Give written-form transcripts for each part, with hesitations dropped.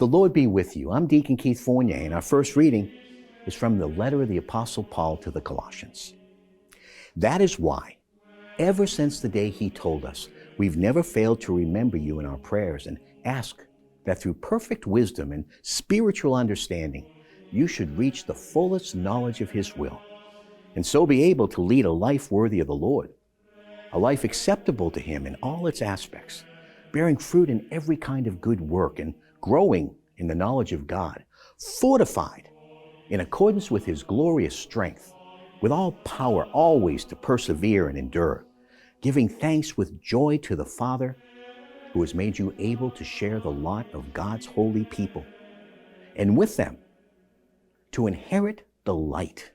The Lord be with you. I'm Deacon Keith Fournier, and our first reading is from the letter of the Apostle Paul to the Colossians. That is why, ever since the day he told us, we've never failed to remember you in our prayers and ask that through perfect wisdom and spiritual understanding, you should reach the fullest knowledge of his will, and so be able to lead a life worthy of the Lord, a life acceptable to him in all its aspects, bearing fruit in every kind of good work and growing in the knowledge of God, fortified in accordance with his glorious strength, with all power always to persevere and endure, giving thanks with joy to the Father who has made you able to share the lot of God's holy people, and with them to inherit the light,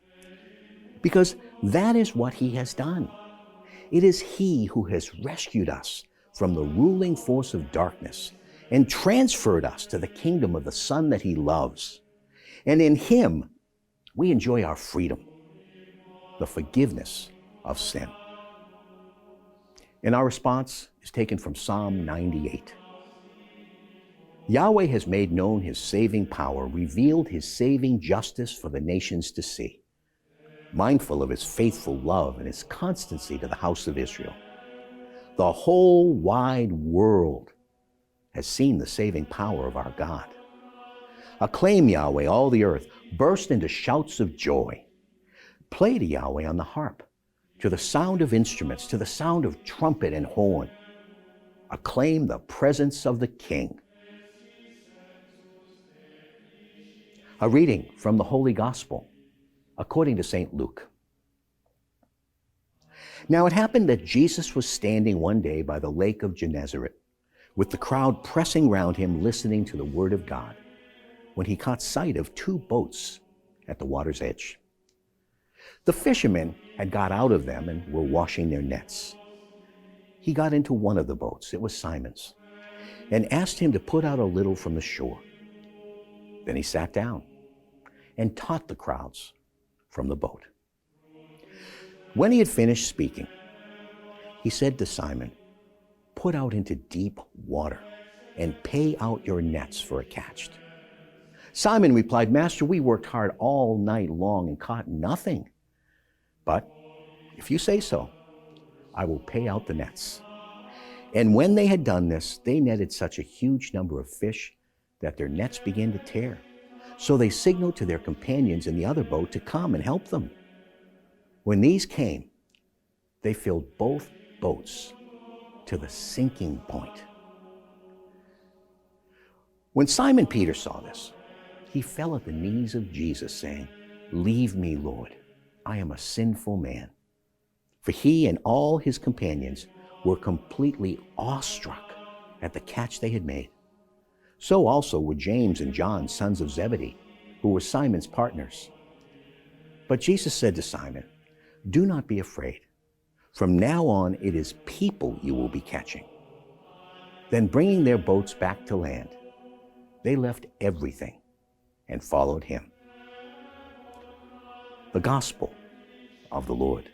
because that is what he has done. It is he who has rescued us from the ruling force of darkness and transferred us to the kingdom of the Son that he loves. And in him, we enjoy our freedom, the forgiveness of sin. And our response is taken from Psalm 98. Yahweh has made known his saving power, revealed his saving justice for the nations to see, mindful of his faithful love and his constancy to the house of Israel. The whole wide world has seen the saving power of our God. Acclaim Yahweh, all the earth. Burst into shouts of joy. Play to Yahweh on the harp, to the sound of instruments, to the sound of trumpet and horn. Acclaim the presence of the King. A reading from the Holy Gospel according to St. Luke. Now it happened that Jesus was standing one day by the lake of Gennesaret, with the crowd pressing round him, listening to the word of God, when he caught sight of two boats at the water's edge. The fishermen had got out of them and were washing their nets. He got into one of the boats, it was Simon's, and asked him to put out a little from the shore. Then he sat down and taught the crowds from the boat. When he had finished speaking, he said to Simon, "Put out into deep water and pay out your nets for a catch." Simon replied, "Master, we worked hard all night long and caught nothing. But if you say so, I will pay out the nets." And when they had done this, they netted such a huge number of fish that their nets began to tear. So they signaled to their companions in the other boat to come and help them. When these came, they filled both boats to the sinking point. When Simon Peter saw this, he fell at the knees of Jesus, saying, "Leave me, Lord, I am a sinful man." For he and all his companions were completely awestruck at the catch they had made. So also were James and John, sons of Zebedee, who were Simon's partners. But Jesus said to Simon, "Do not be afraid. From now on it is people you will be catching." Then bringing their boats back to land, they left everything and followed him. The Gospel of the Lord.